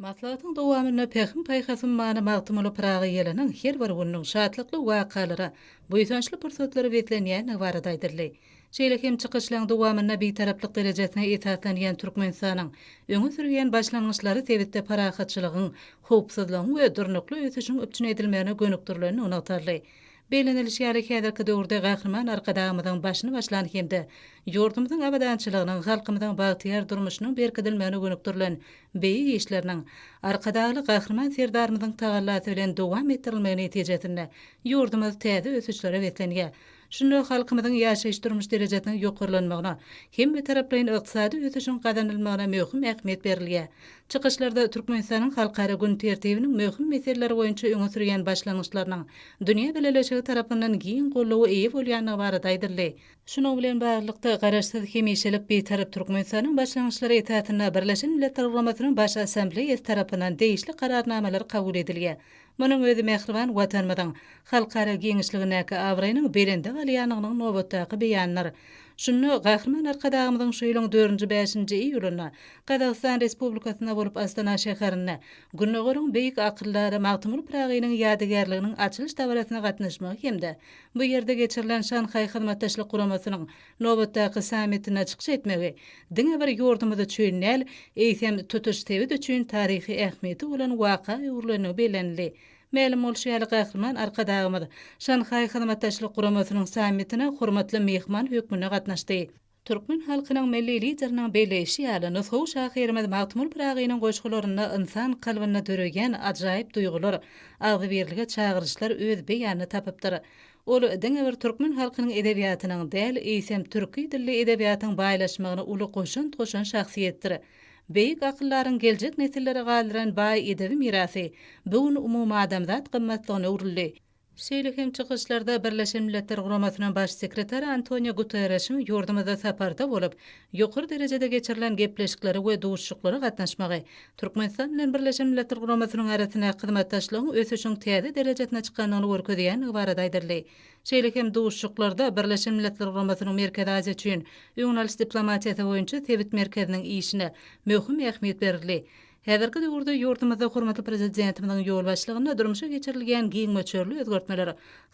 Matlatyň dowamyna pähim paýhasym many magtymly Praga ýeliniň her bir günüň şatlykly wakalary, buýsançly pursatlary betlenýän baradaýdyrly. Şeýlehem çykyşlaryň dowamyna beýtaraplyk derejesine etatlanýan Türkmenistanyň öňe sürýän başlangyçlary tebitde parahatçylygyň, howpsuzlygyň we durnukly ösüşiň öpçün edilmegine gönükdirlerini unutarly. Beýlenilişýär häzirki döwürde gahrman arkadagymyň başyny başlan hemde ýurdumyzyň abadançylygynyň, halkymyzyň bagtyar durmuşynyň berkidilmegine gönükdirilen beýi işleriniň arkadagy gahrman serdarymyzyň tagallasy bilen dowam etdirilmegine ýetijesinde ýurdumyz täze ösüşlere betlenýär. Şunu halkymyzyň ýaşaýyş durmuş derejesiniň ýokarlanmagyna hem taraplaryň ykdysady ösüşiň gazanylmagyna möhüm ähmiýet berilýär. Çykyşlarda Türkmenistanyň halkara gün tertibiniň möhüm meseleleri boýunça öňe sürýän başlangyçlarynyň dünýä bileşigi tarapyndan giň gollawy eýe bolýanyna baradaýdyrly. Şunu bilen barlykda garaşsyz hemişelik beýtarap Türkmenistanyň başlangyçlary etatyna Birleşen Milletler Guramasynyň baş assambleýasy tarapyndan değişli kararnamalar kabul edilýär. Munyň özü Mehriban watanymyzyň halkara giňişligine awraýynyň belinde galýanynyň nobatdaky beýanlar. Şunu gahrman arkadagymyzyň şu ýylyň 4-5 iýulyna Gazagystan Respublikasyna bolup Astana şäherine Günnögörüň beýik akyllary Magtymly Pragynyň ýadygerliginiň açylyş tabarasyna gatnaşmagy hemde bu ýerde geçirilen Şanhay Hyzmatdaşlyk Guramasynyň nobatdaky sammitine çykyş etmegi diňe bir ýurdumyzy çöýnäl eýsem tutuş tebit üçin taryhy ähmiýeti bolan waka ýurlanyny belenli. Mälim bolşýaly gahrman arkadagymyz Şanhay Hyzmatdaşlyk Guramasynyň sammitine hormatly mehman hökmüne gatnaşdy. Türkmen halkynyň milli lideriniň beýleşi ýaly Nushaw şäherimiz Magtymly Pragynyň goşgularyna insan kalbyna döregen ajaýyp duýgular, agzy berilge çagyryşlar öz beýanyny tapypdyr. Ol diňe bir türkmen halkynyň edebiýatynyň däl eýsem türki dilli edebiýatyň baýlaşmagyna uly goşan şahsiýetdir. Beýik akyllaryň geljek nesillere galyran baý edebi mirasy bugün umumy adamzat gymmatlygyna urildi. Şeýlehem çykyşlarda Birleşen Milletler Guramasynyň baş sekretary Antonio Guterresiň ýurdumyza saparda bolup, ýokary derejede geçirilen gepleşikleri we duşuşyklary gatnaşmagy, Türkmenistan bilen Birleşen Milletler Guramasynyň arasyna hyzmatdaşlygyň ösüşiň täze derejesine çykanyny görkezýän baradaýdyrly. Şeýlehem duşuşyklarda Birleşen Milletler Guramasynyň Merkez Aziýa üçin ýoňalyş diplomatiýasy boýunça tebit merkeziniň işine möhüm ähmiýet berildi. Häzirki döwürde ýurdumyzda hormatly prezidentimiň ýol başlygyna durmuşa geçirilýän giňmeçörli özgertmeler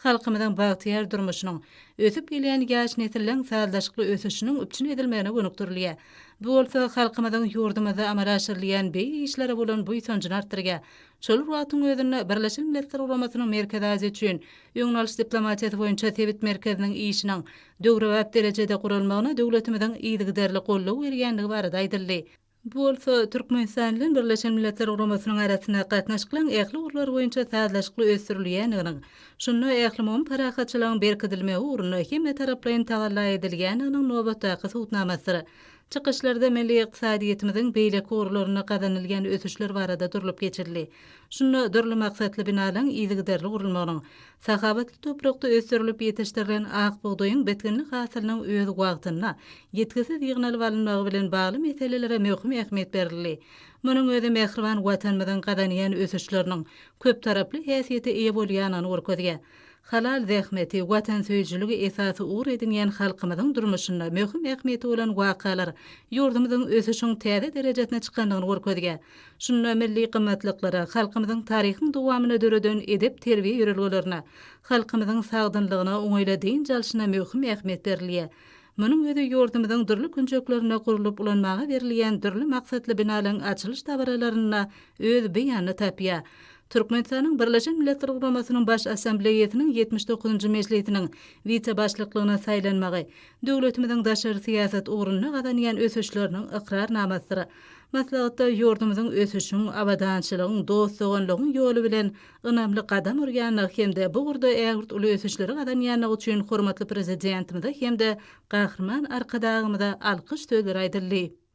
halkymyzyň bagtyar durmuşynyň ösüp gelýän ýaş nesilleriň sağdaşykly ösüşiniň öpçün edilmegine gönükdirilýär. Bu bolsa halkymyzyň ýurdumyzda amala aşyrylan beýi işlere bolan buýsançyny artdyrýar. Şol wagtyň özünde Birleşen Milletler Guramasynyň Merkez Aziýa üçin ýoňalyş diplomatiýasy boýunça tebit merkeziniň işiniň döwrewap derejede gurulmagyna döwletimiziň ýygyderli gollaw berýänligi barada aýdyldy. Bu bolsa Türkmenistan bilen Birleşen Milletler Guramasynyň arasyna gatnaşylan ähli urlar boýunça sağdaşykly ösdürilýändiginiň, şunu ähli parahatçylygyň berkidilmegi uruny hem taraplaryň tagalla edilýändiginiň nobatdaky sowtnamasy. Çykyşlarda milli ykdysadyýetimiziň beýleki urlaryna gazanylýan ösüşler barada durulyp geçirildi. Şunu dörli maksatly binalyň ýygyderli gurulmagynyň, sahabatly toprakda ösdürilip ýetişdirilen ak buğdaýyň betkinlik hasylynyň öz wagtyna ýetkisiz ýygnalyp alynmagy bilen bagly meselelere möhüm ähmiýet berildi. Munyň özü Mehriban watanymyzyň gazanýan ösüşleriniň köp taraply häsiýete eýe bolýanyny görkezýär. Halal zähmeti, watan söýjüligi esasy uğur edinýän halkymyzyň durmuşyna möhüm ähmiýeti bolan wakalar ýurdumyzyň ösüşiň täze derejesine çykanyny görkezýär. Şunu milli gymmatlyklary, halkymyzyň taryhynyň dowamyna döreden edep terbiýe ýörelgilerine, halkymyzyň sagdynlygyna oňaýladyň jalşyna möhüm ähmiýet berilýär. Munyň özü ýurdumyzyň dürli künjeklerine gurulup ulanmaga berilýän dürli maksatly binalyň açylyş tabaralaryna öz beýanyny tapýar. Türkmenistanyň Birleşen Milletler Guramasynyň baş assambleýasynyň 79-njy mejlisiniň wice başlyklygyna saýlanmagy, döwletimiziň daşary siýasat uğruny gazanýan ösüşleriniň ikrarnamasydyr. Maslahatda ýurdumyzyň ösüşiň, abadançylygyň, dostlugyň ýoly bilen ynamly gadam urýanyny hemde bu urda ägürt uly ösüşleri gazanýanyny üçin hormatly prezidentimize hemde gahrman arkadagymyza alkyş sözleri aýdyldy.